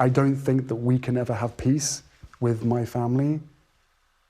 I don't think that we can ever have peace with my family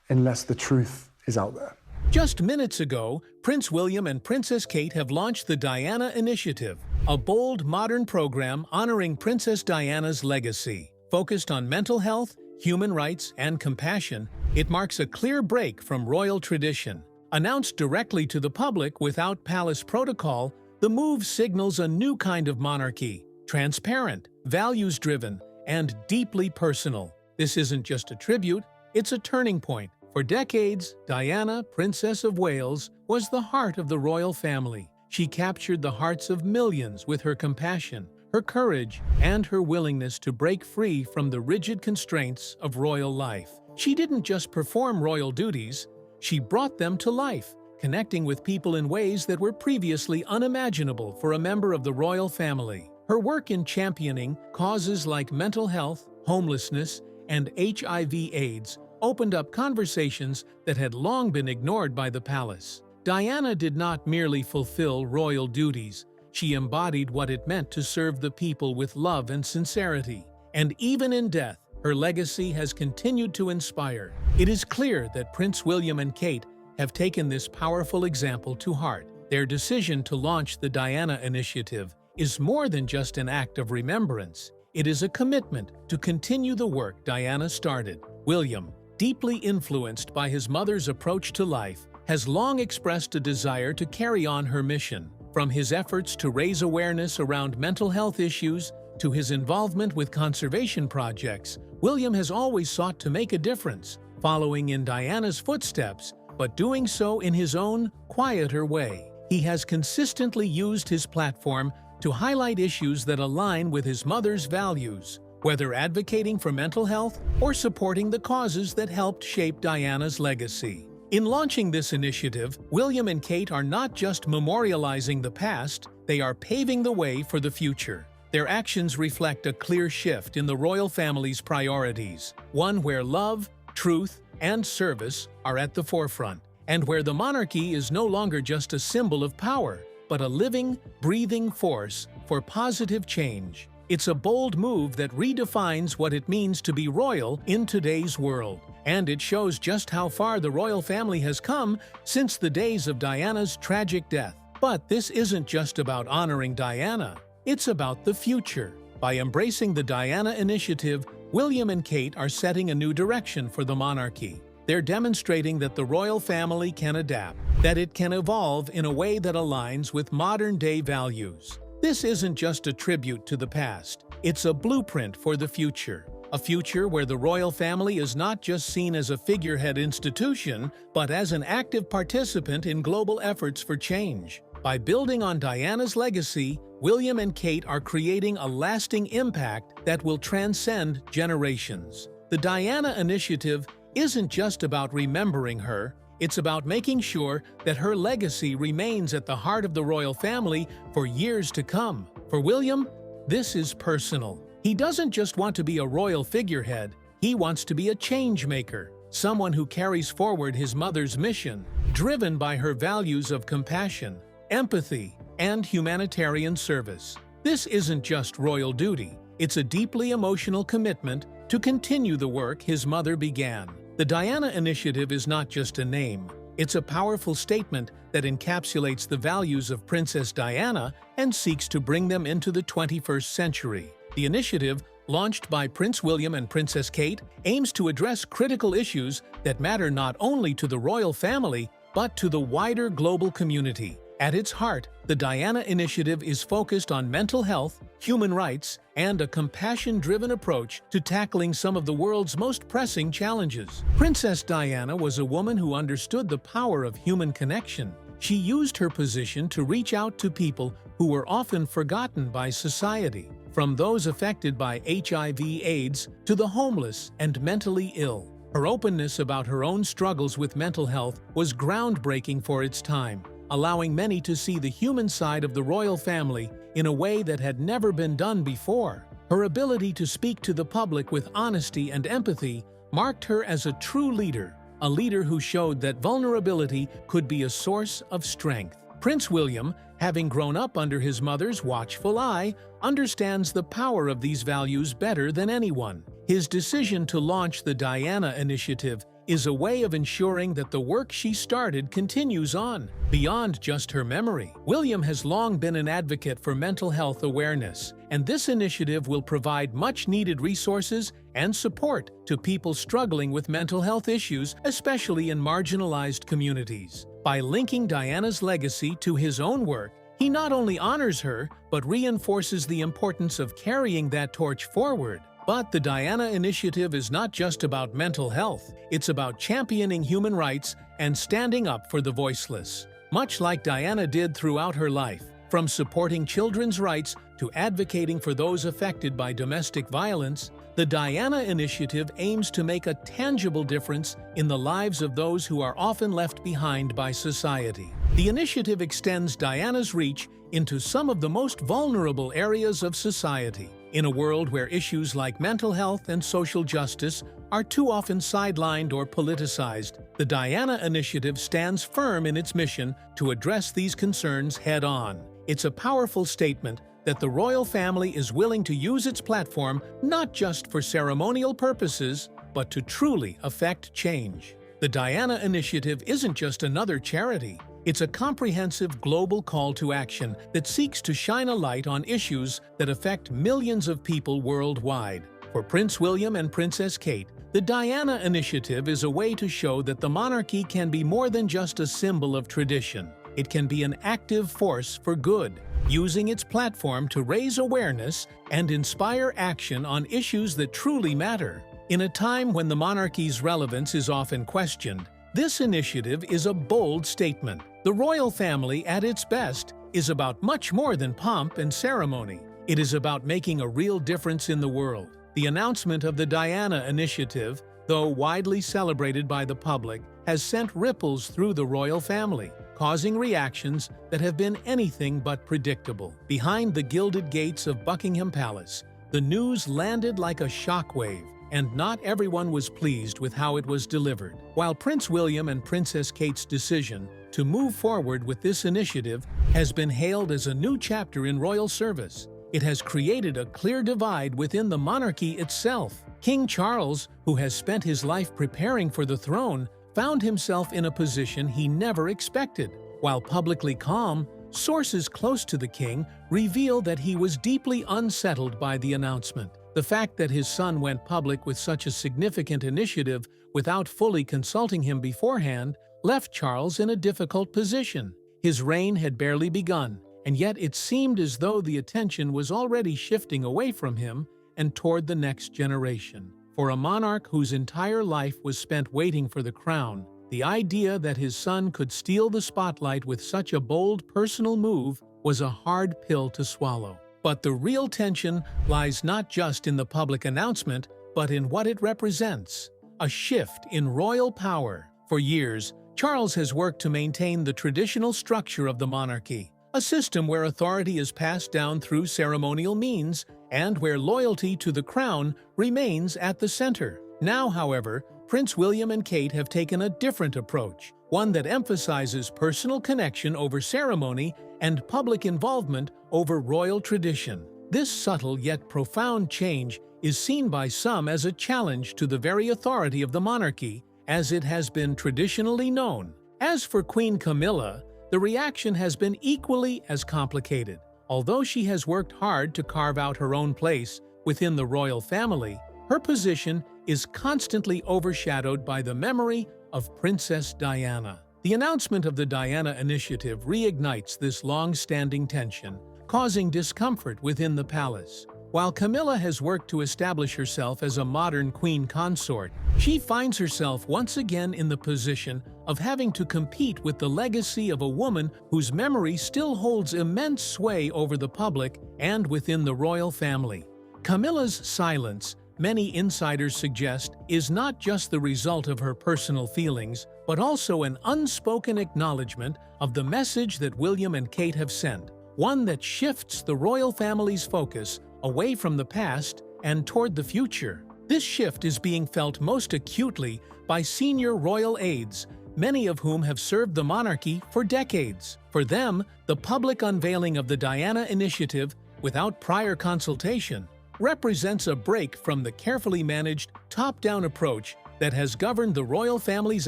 unless the truth is out there. Just minutes ago, Prince William and Princess Kate have launched the Diana Initiative, a bold, modern program honoring Princess Diana's legacy. Focused on mental health, human rights, and compassion, it marks a clear break from royal tradition. Announced directly to the public without palace protocol, the move signals a new kind of monarchy, transparent, values-driven, and deeply personal. This isn't just a tribute, it's a turning point. For decades, Diana, Princess of Wales, was the heart of the royal family. She captured the hearts of millions with her compassion, her courage, and her willingness to break free from the rigid constraints of royal life. She didn't just perform royal duties, she brought them to life, connecting with people in ways that were previously unimaginable for a member of the royal family. Her work in championing causes like mental health, homelessness, and HIV/AIDS opened up conversations that had long been ignored by the palace. Diana did not merely fulfill royal duties, she embodied what it meant to serve the people with love and sincerity. And even in death, her legacy has continued to inspire. It is clear that Prince William and Kate have taken this powerful example to heart. Their decision to launch the Diana Initiative is more than just an act of remembrance. It is a commitment to continue the work Diana started. William, deeply influenced by his mother's approach to life, has long expressed a desire to carry on her mission. From his efforts to raise awareness around mental health issues to his involvement with conservation projects, William has always sought to make a difference, following in Diana's footsteps, but doing so in his own, quieter way. He has consistently used his platform to highlight issues that align with his mother's values, whether advocating for mental health or supporting the causes that helped shape Diana's legacy. In launching this initiative, William and Kate are not just memorializing the past, they are paving the way for the future. Their actions reflect a clear shift in the royal family's priorities, one where love, truth, and service are at the forefront, and where the monarchy is no longer just a symbol of power, but a living, breathing force for positive change. It's a bold move that redefines what it means to be royal in today's world. And it shows just how far the royal family has come since the days of Diana's tragic death. But this isn't just about honoring Diana, it's about the future. By embracing the Diana Initiative, William and Kate are setting a new direction for the monarchy. They're demonstrating that the royal family can adapt, that it can evolve in a way that aligns with modern-day values. This isn't just a tribute to the past, it's a blueprint for the future. A future where the royal family is not just seen as a figurehead institution, but as an active participant in global efforts for change. By building on Diana's legacy, William and Kate are creating a lasting impact that will transcend generations. The Diana Initiative isn't just about remembering her, it's about making sure that her legacy remains at the heart of the royal family for years to come. For William, this is personal. He doesn't just want to be a royal figurehead, he wants to be a change maker, someone who carries forward his mother's mission, driven by her values of compassion, empathy, and humanitarian service. This isn't just royal duty, it's a deeply emotional commitment to continue the work his mother began. The Diana Initiative is not just a name, it's a powerful statement that encapsulates the values of Princess Diana and seeks to bring them into the 21st century. The initiative, launched by Prince William and Princess Kate, aims to address critical issues that matter not only to the royal family, but to the wider global community. At its heart, the Diana Initiative is focused on mental health, human rights, and a compassion-driven approach to tackling some of the world's most pressing challenges. Princess Diana was a woman who understood the power of human connection. She used her position to reach out to people who were often forgotten by society, from those affected by HIV/AIDS to the homeless and mentally ill. Her openness about her own struggles with mental health was groundbreaking for its time, allowing many to see the human side of the royal family in a way that had never been done before. Her ability to speak to the public with honesty and empathy marked her as a true leader, a leader who showed that vulnerability could be a source of strength. Prince William, having grown up under his mother's watchful eye, understands the power of these values better than anyone. His decision to launch the Diana Initiative is a way of ensuring that the work she started continues on, beyond just her memory. William has long been an advocate for mental health awareness, and this initiative will provide much-needed resources and support to people struggling with mental health issues, especially in marginalized communities. By linking Diana's legacy to his own work, he not only honors her, but reinforces the importance of carrying that torch forward. But the Diana Initiative is not just about mental health, it's about championing human rights and standing up for the voiceless. Much like Diana did throughout her life, from supporting children's rights to advocating for those affected by domestic violence, the Diana Initiative aims to make a tangible difference in the lives of those who are often left behind by society. The initiative extends Diana's reach into some of the most vulnerable areas of society. In a world where issues like mental health and social justice are too often sidelined or politicized, the Diana Initiative stands firm in its mission to address these concerns head-on. It's a powerful statement that the royal family is willing to use its platform not just for ceremonial purposes, but to truly affect change. The Diana Initiative isn't just another charity. It's a comprehensive global call to action that seeks to shine a light on issues that affect millions of people worldwide. For Prince William and Princess Kate, the Diana Initiative is a way to show that the monarchy can be more than just a symbol of tradition. It can be an active force for good, using its platform to raise awareness and inspire action on issues that truly matter. In a time when the monarchy's relevance is often questioned, this initiative is a bold statement. The royal family, at its best, is about much more than pomp and ceremony. It is about making a real difference in the world. The announcement of the Diana Initiative, though widely celebrated by the public, has sent ripples through the royal family, causing reactions that have been anything but predictable. Behind the gilded gates of Buckingham Palace, the news landed like a shockwave, and not everyone was pleased with how it was delivered. While Prince William and Princess Kate's decision to move forward with this initiative has been hailed as a new chapter in royal service, it has created a clear divide within the monarchy itself. King Charles, who has spent his life preparing for the throne, found himself in a position he never expected. While publicly calm, sources close to the king reveal that he was deeply unsettled by the announcement. The fact that his son went public with such a significant initiative without fully consulting him beforehand left Charles in a difficult position. His reign had barely begun, and yet it seemed as though the attention was already shifting away from him and toward the next generation. For a monarch whose entire life was spent waiting for the crown, the idea that his son could steal the spotlight with such a bold personal move was a hard pill to swallow. But the real tension lies not just in the public announcement, but in what it represents: a shift in royal power. For years, Charles has worked to maintain the traditional structure of the monarchy, a system where authority is passed down through ceremonial means and where loyalty to the crown remains at the center. Now, however, Prince William and Kate have taken a different approach, one that emphasizes personal connection over ceremony and public involvement over royal tradition. This subtle yet profound change is seen by some as a challenge to the very authority of the monarchy, as it has been traditionally known. As for Queen Camilla, the reaction has been equally as complicated. Although she has worked hard to carve out her own place within the royal family, her position is constantly overshadowed by the memory of Princess Diana. The announcement of the Diana Initiative reignites this long-standing tension, causing discomfort within the palace. While Camilla has worked to establish herself as a modern queen consort, she finds herself once again in the position of having to compete with the legacy of a woman whose memory still holds immense sway over the public and within the royal family. Camilla's silence, many insiders suggest, is not just the result of her personal feelings, but also an unspoken acknowledgement of the message that William and Kate have sent, one that shifts the royal family's focus away from the past and toward the future. This shift is being felt most acutely by senior royal aides, many of whom have served the monarchy for decades. For them, the public unveiling of the Diana Initiative, without prior consultation, represents a break from the carefully managed, top-down approach that has governed the royal family's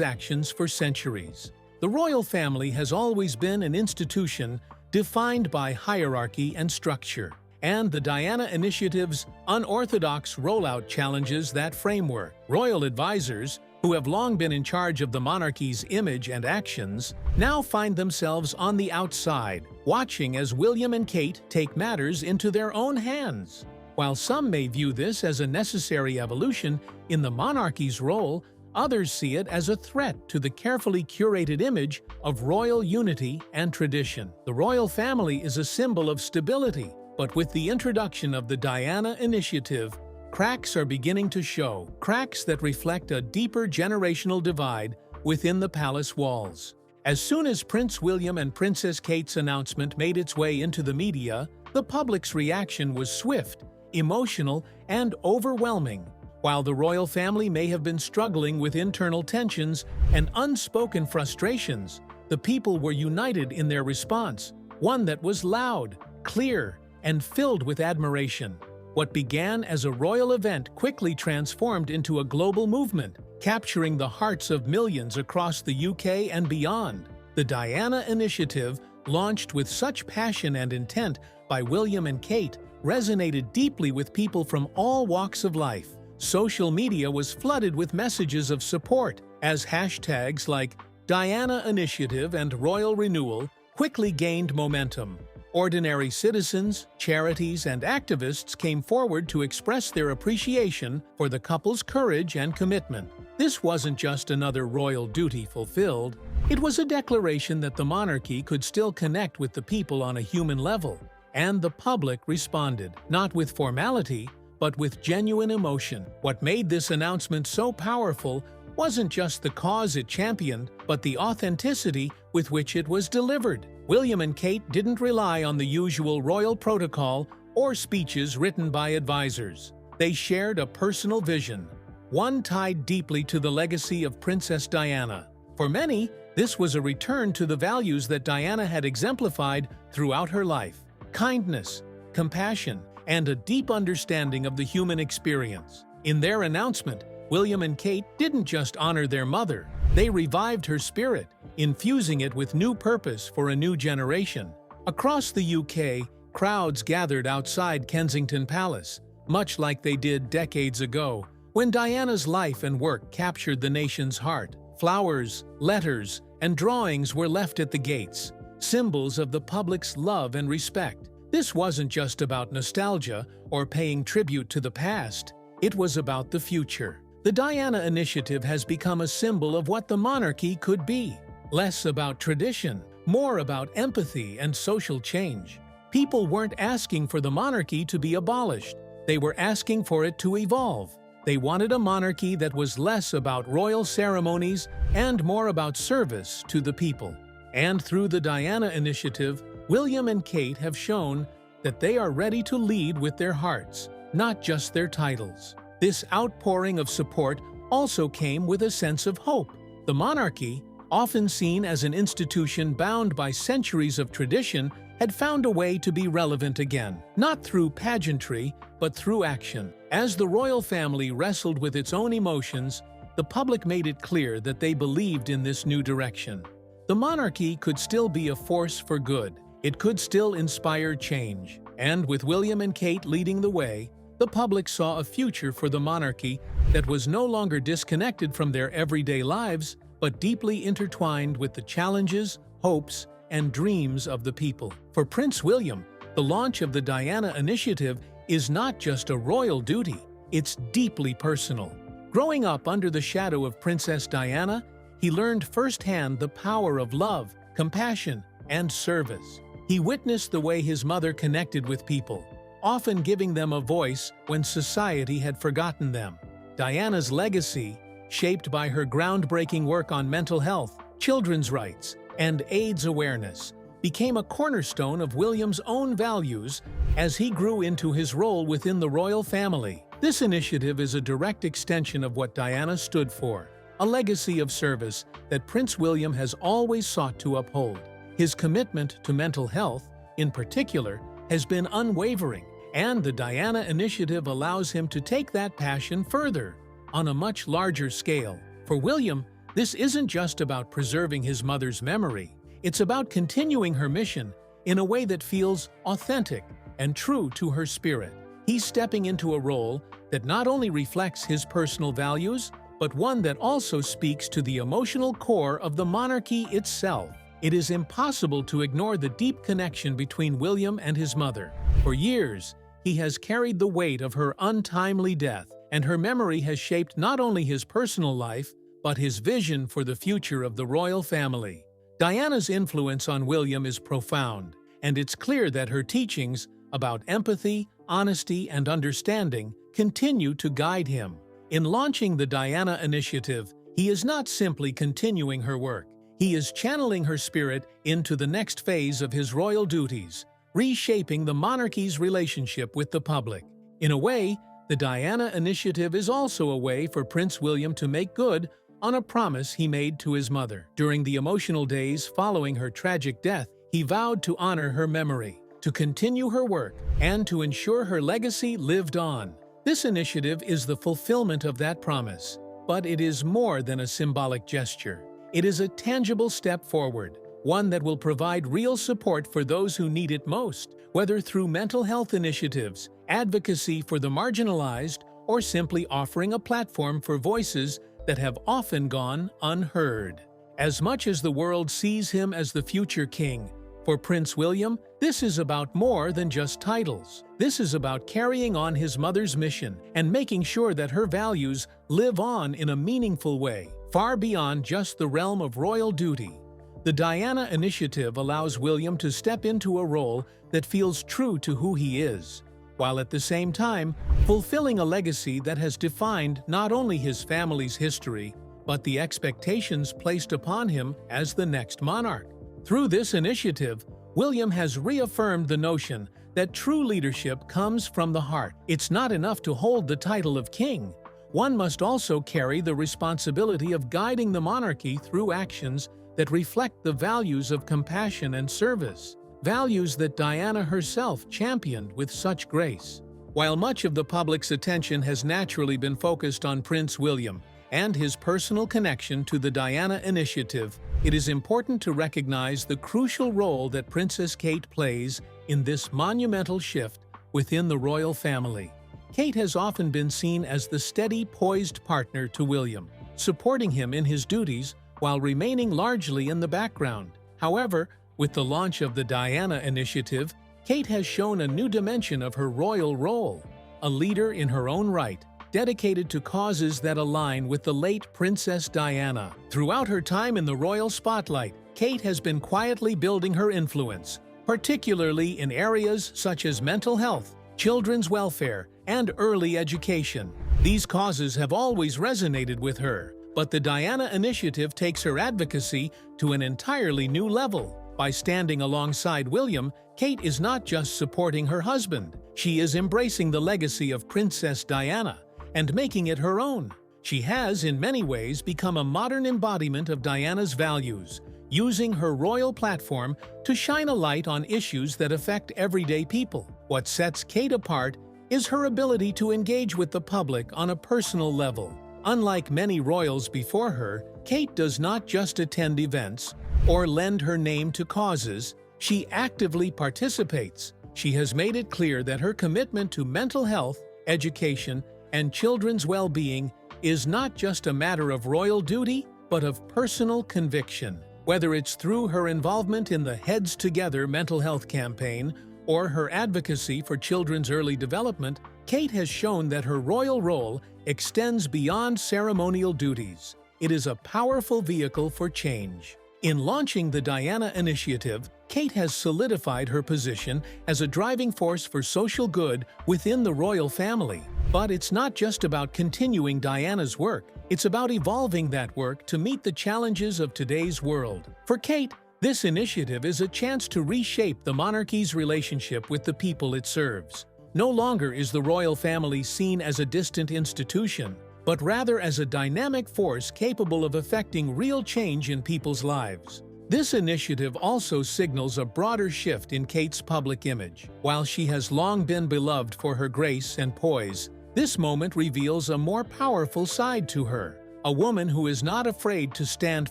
actions for centuries. The royal family has always been an institution defined by hierarchy and structure, and the Diana Initiative's unorthodox rollout challenges that framework. Royal advisors, who have long been in charge of the monarchy's image and actions, now find themselves on the outside, watching as William and Kate take matters into their own hands. While some may view this as a necessary evolution in the monarchy's role, others see it as a threat to the carefully curated image of royal unity and tradition. The royal family is a symbol of stability, but with the introduction of the Diana Initiative, cracks are beginning to show, cracks that reflect a deeper generational divide within the palace walls. As soon as Prince William and Princess Kate's announcement made its way into the media, the public's reaction was swift, emotional, and overwhelming. While the royal family may have been struggling with internal tensions and unspoken frustrations, the people were united in their response, one that was loud, clear, and filled with admiration. What began as a royal event quickly transformed into a global movement, capturing the hearts of millions across the UK and beyond. The Diana Initiative, launched with such passion and intent by William and Kate, resonated deeply with people from all walks of life. Social media was flooded with messages of support, as hashtags like Diana Initiative and Royal Renewal quickly gained momentum. Ordinary citizens, charities, and activists came forward to express their appreciation for the couple's courage and commitment. This wasn't just another royal duty fulfilled, it was a declaration that the monarchy could still connect with the people on a human level. And the public responded, not with formality, but with genuine emotion. What made this announcement so powerful wasn't just the cause it championed, but the authenticity with which it was delivered. William and Kate didn't rely on the usual royal protocol or speeches written by advisors. They shared a personal vision, one tied deeply to the legacy of Princess Diana. For many, this was a return to the values that Diana had exemplified throughout her life: kindness, compassion, and a deep understanding of the human experience. In their announcement, William and Kate didn't just honor their mother, they revived her spirit, infusing it with new purpose for a new generation. Across the UK, crowds gathered outside Kensington Palace, much like they did decades ago, when Diana's life and work captured the nation's heart. Flowers, letters, and drawings were left at the gates, symbols of the public's love and respect. This wasn't just about nostalgia or paying tribute to the past, it was about the future. The Diana Initiative has become a symbol of what the monarchy could be. Less about tradition, more about empathy and social change. People weren't asking for the monarchy to be abolished, they were asking for it to evolve. They wanted a monarchy that was less about royal ceremonies and more about service to the people. And through the Diana Initiative, William and Kate have shown that they are ready to lead with their hearts, not just their titles. This outpouring of support also came with a sense of hope. The monarchy, often seen as an institution bound by centuries of tradition, had found a way to be relevant again, not through pageantry, but through action. As the royal family wrestled with its own emotions, the public made it clear that they believed in this new direction. The monarchy could still be a force for good. It could still inspire change. And with William and Kate leading the way, the public saw a future for the monarchy that was no longer disconnected from their everyday lives, but deeply intertwined with the challenges, hopes, and dreams of the people. For Prince William, the launch of the Diana Initiative is not just a royal duty, it's deeply personal. Growing up under the shadow of Princess Diana, he learned firsthand the power of love, compassion, and service. He witnessed the way his mother connected with people, often giving them a voice when society had forgotten them. Diana's legacy, shaped by her groundbreaking work on mental health, children's rights, and AIDS awareness, became a cornerstone of William's own values as he grew into his role within the royal family. This initiative is a direct extension of what Diana stood for: a legacy of service that Prince William has always sought to uphold. His commitment to mental health, in particular, has been unwavering, and the Diana Initiative allows him to take that passion further, on a much larger scale. For William, this isn't just about preserving his mother's memory. It's about continuing her mission in a way that feels authentic and true to her spirit. He's stepping into a role that not only reflects his personal values, but one that also speaks to the emotional core of the monarchy itself. It is impossible to ignore the deep connection between William and his mother. For years, he has carried the weight of her untimely death, and her memory has shaped not only his personal life, but his vision for the future of the royal family. Diana's influence on William is profound, and it's clear that her teachings about empathy, honesty, and understanding continue to guide him. In launching the Diana Initiative, he is not simply continuing her work. He is channeling her spirit into the next phase of his royal duties, reshaping the monarchy's relationship with the public. In a way, the Diana Initiative is also a way for Prince William to make good on a promise he made to his mother. During the emotional days following her tragic death, he vowed to honor her memory, to continue her work, and to ensure her legacy lived on. This initiative is the fulfillment of that promise, but it is more than a symbolic gesture. It is a tangible step forward, one that will provide real support for those who need it most, whether through mental health initiatives, advocacy for the marginalized, or simply offering a platform for voices that have often gone unheard. As much as the world sees him as the future king, for Prince William, this is about more than just titles. This is about carrying on his mother's mission and making sure that her values live on in a meaningful way, far beyond just the realm of royal duty. The Diana Initiative allows William to step into a role that feels true to who he is, while at the same time fulfilling a legacy that has defined not only his family's history, but the expectations placed upon him as the next monarch. Through this initiative, William has reaffirmed the notion that true leadership comes from the heart. It's not enough to hold the title of king. One must also carry the responsibility of guiding the monarchy through actions that reflect the values of compassion and service, values that Diana herself championed with such grace. While much of the public's attention has naturally been focused on Prince William and his personal connection to the Diana Initiative, it is important to recognize the crucial role that Princess Kate plays in this monumental shift within the royal family. Kate has often been seen as the steady, poised partner to William, supporting him in his duties while remaining largely in the background. However, with the launch of the Diana Initiative, Kate has shown a new dimension of her royal role, a leader in her own right, dedicated to causes that align with the late Princess Diana. Throughout her time in the royal spotlight, Kate has been quietly building her influence, particularly in areas such as mental health, children's welfare, and early education. These causes have always resonated with her, but the Diana Initiative takes her advocacy to an entirely new level. By standing alongside William, Kate is not just supporting her husband. She is embracing the legacy of Princess Diana and making it her own. She has, in many ways, become a modern embodiment of Diana's values, using her royal platform to shine a light on issues that affect everyday people. What sets Kate apart is her ability to engage with the public on a personal level. Unlike many royals before her, Kate does not just attend events or lend her name to causes, she actively participates. She has made it clear that her commitment to mental health, education, and children's well-being is not just a matter of royal duty, but of personal conviction. Whether it's through her involvement in the Heads Together mental health campaign or her advocacy for children's early development, Kate has shown that her royal role extends beyond ceremonial duties. It is a powerful vehicle for change. In launching the Diana Initiative, Kate has solidified her position as a driving force for social good within the royal family. But it's not just about continuing Diana's work, it's about evolving that work to meet the challenges of today's world. For Kate, this initiative is a chance to reshape the monarchy's relationship with the people it serves. No longer is the royal family seen as a distant institution, but rather as a dynamic force capable of effecting real change in people's lives. This initiative also signals a broader shift in Kate's public image. While she has long been beloved for her grace and poise, this moment reveals a more powerful side to her, a woman who is not afraid to stand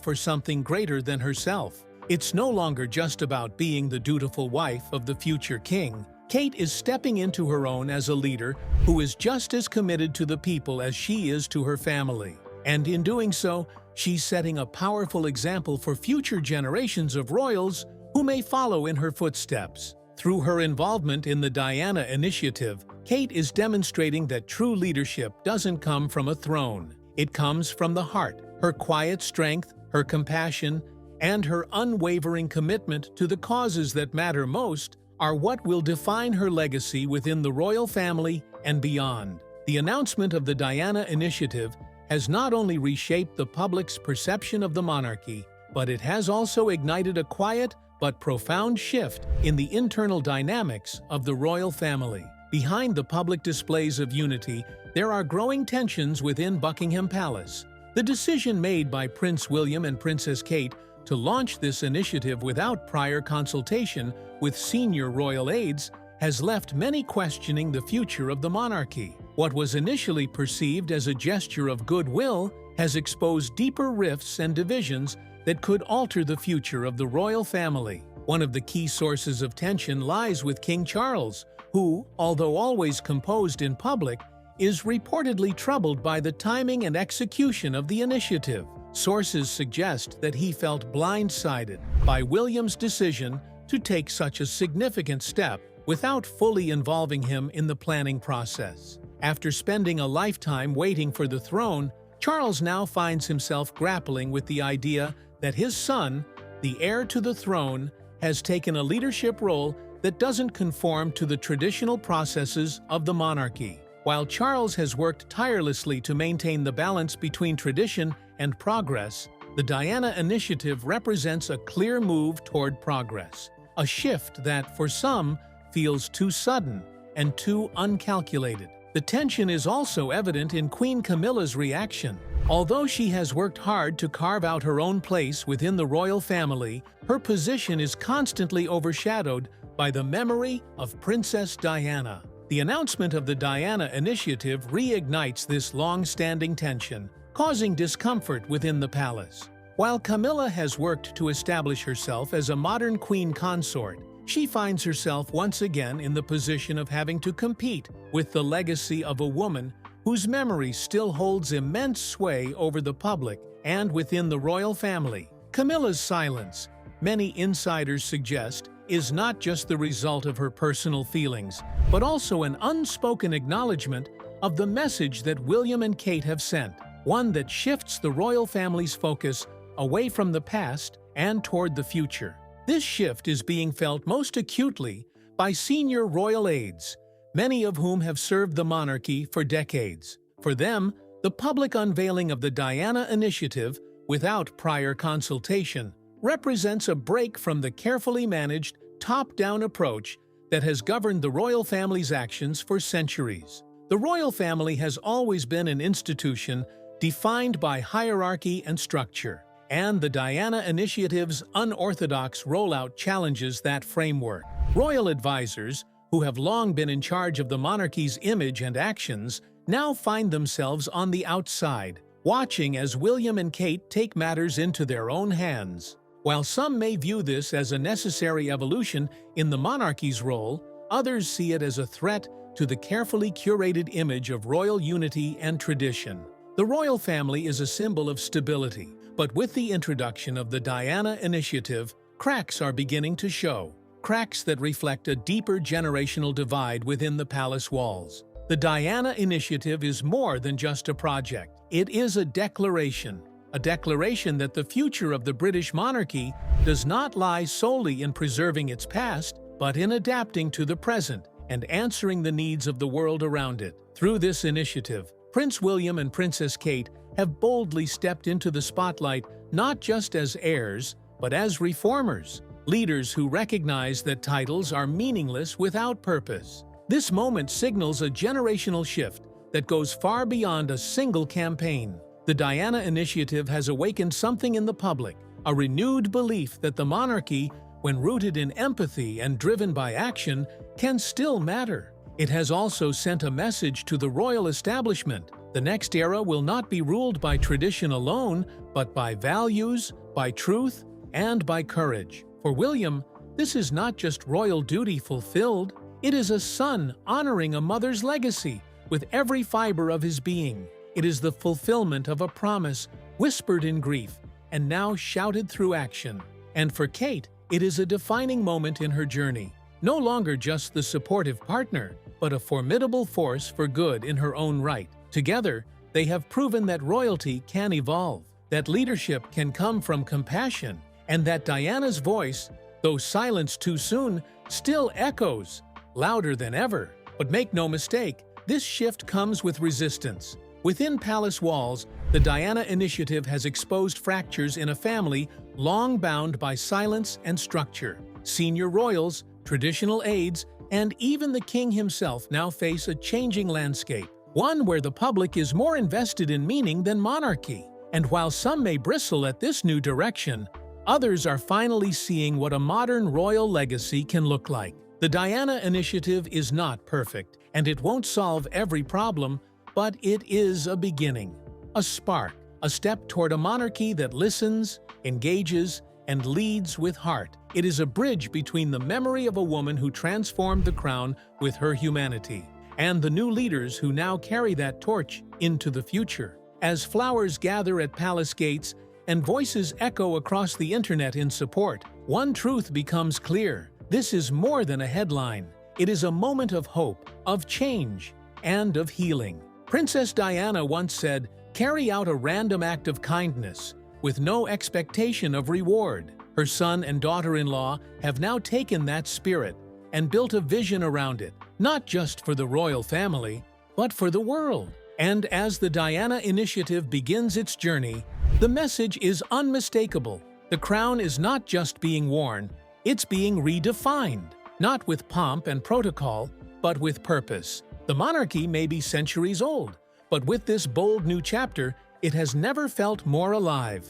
for something greater than herself. It's no longer just about being the dutiful wife of the future king. Kate is stepping into her own as a leader who is just as committed to the people as she is to her family. And in doing so, she's setting a powerful example for future generations of royals who may follow in her footsteps. Through her involvement in the Diana Initiative, Kate is demonstrating that true leadership doesn't come from a throne. It comes from the heart. Her quiet strength, her compassion, and her unwavering commitment to the causes that matter most are what will define her legacy within the royal family and beyond. The announcement of the Diana Initiative has not only reshaped the public's perception of the monarchy, but it has also ignited a quiet but profound shift in the internal dynamics of the royal family. Behind the public displays of unity, there are growing tensions within Buckingham Palace. The decision made by Prince William and Princess Kate to launch this initiative without prior consultation with senior royal aides has left many questioning the future of the monarchy. What was initially perceived as a gesture of goodwill has exposed deeper rifts and divisions that could alter the future of the royal family. One of the key sources of tension lies with King Charles, who, although always composed in public, is reportedly troubled by the timing and execution of the initiative. Sources suggest that he felt blindsided by William's decision to take such a significant step without fully involving him in the planning process. After spending a lifetime waiting for the throne, Charles now finds himself grappling with the idea that his son, the heir to the throne, has taken a leadership role that doesn't conform to the traditional processes of the monarchy. While Charles has worked tirelessly to maintain the balance between tradition and progress, the Diana Initiative represents a clear move toward progress, a shift that, for some, feels too sudden and too uncalculated. The tension is also evident in Queen Camilla's reaction. Although she has worked hard to carve out her own place within the royal family, her position is constantly overshadowed by the memory of Princess Diana. The announcement of the Diana Initiative reignites this long-standing tension, causing discomfort within the palace. While Camilla has worked to establish herself as a modern queen consort, she finds herself once again in the position of having to compete with the legacy of a woman whose memory still holds immense sway over the public and within the royal family. Camilla's silence, many insiders suggest, is not just the result of her personal feelings, but also an unspoken acknowledgement of the message that William and Kate have sent, one that shifts the royal family's focus away from the past and toward the future. This shift is being felt most acutely by senior royal aides, many of whom have served the monarchy for decades. For them, the public unveiling of the Diana Initiative, without prior consultation, represents a break from the carefully managed, top-down approach that has governed the royal family's actions for centuries. The royal family has always been an institution defined by hierarchy and structure, and the Diana Initiative's unorthodox rollout challenges that framework. Royal advisors, who have long been in charge of the monarchy's image and actions, now find themselves on the outside, watching as William and Kate take matters into their own hands. While some may view this as a necessary evolution in the monarchy's role, others see it as a threat to the carefully curated image of royal unity and tradition. The royal family is a symbol of stability, but with the introduction of the Diana Initiative, cracks are beginning to show, cracks that reflect a deeper generational divide within the palace walls. The Diana Initiative is more than just a project. It is a declaration that the future of the British monarchy does not lie solely in preserving its past, but in adapting to the present and answering the needs of the world around it. Through this initiative, Prince William and Princess Kate have boldly stepped into the spotlight not just as heirs, but as reformers, leaders who recognize that titles are meaningless without purpose. This moment signals a generational shift, that goes far beyond a single campaign. The Diana Initiative has awakened something in the public, a renewed belief that the monarchy, when rooted in empathy and driven by action, can still matter. It has also sent a message to the royal establishment. The next era will not be ruled by tradition alone, but by values, by truth, and by courage. For William, this is not just royal duty fulfilled, it is a son honoring a mother's legacy with every fiber of his being. It is the fulfillment of a promise whispered in grief and now shouted through action. And for Kate, it is a defining moment in her journey. No longer just the supportive partner, but a formidable force for good in her own right. Together, they have proven that royalty can evolve, that leadership can come from compassion, and that Diana's voice, though silenced too soon, still echoes, louder than ever. But make no mistake, this shift comes with resistance. Within palace walls, the Diana Initiative has exposed fractures in a family long bound by silence and structure. Senior royals, traditional aides, and even the king himself now face a changing landscape, one where the public is more invested in meaning than monarchy. And while some may bristle at this new direction, others are finally seeing what a modern royal legacy can look like. The Diana Initiative is not perfect, and it won't solve every problem, but it is a beginning, a spark, a step toward a monarchy that listens, engages, and leads with heart. It is a bridge between the memory of a woman who transformed the crown with her humanity and the new leaders who now carry that torch into the future. As flowers gather at palace gates and voices echo across the internet in support, one truth becomes clear. This is more than a headline. It is a moment of hope, of change, and of healing. Princess Diana once said, "Carry out a random act of kindness, with no expectation of reward." Her son and daughter-in-law have now taken that spirit and built a vision around it, not just for the royal family, but for the world. And as the Diana Initiative begins its journey, the message is unmistakable. The crown is not just being worn, it's being redefined, not with pomp and protocol, but with purpose. The monarchy may be centuries old, but with this bold new chapter, it has never felt more alive.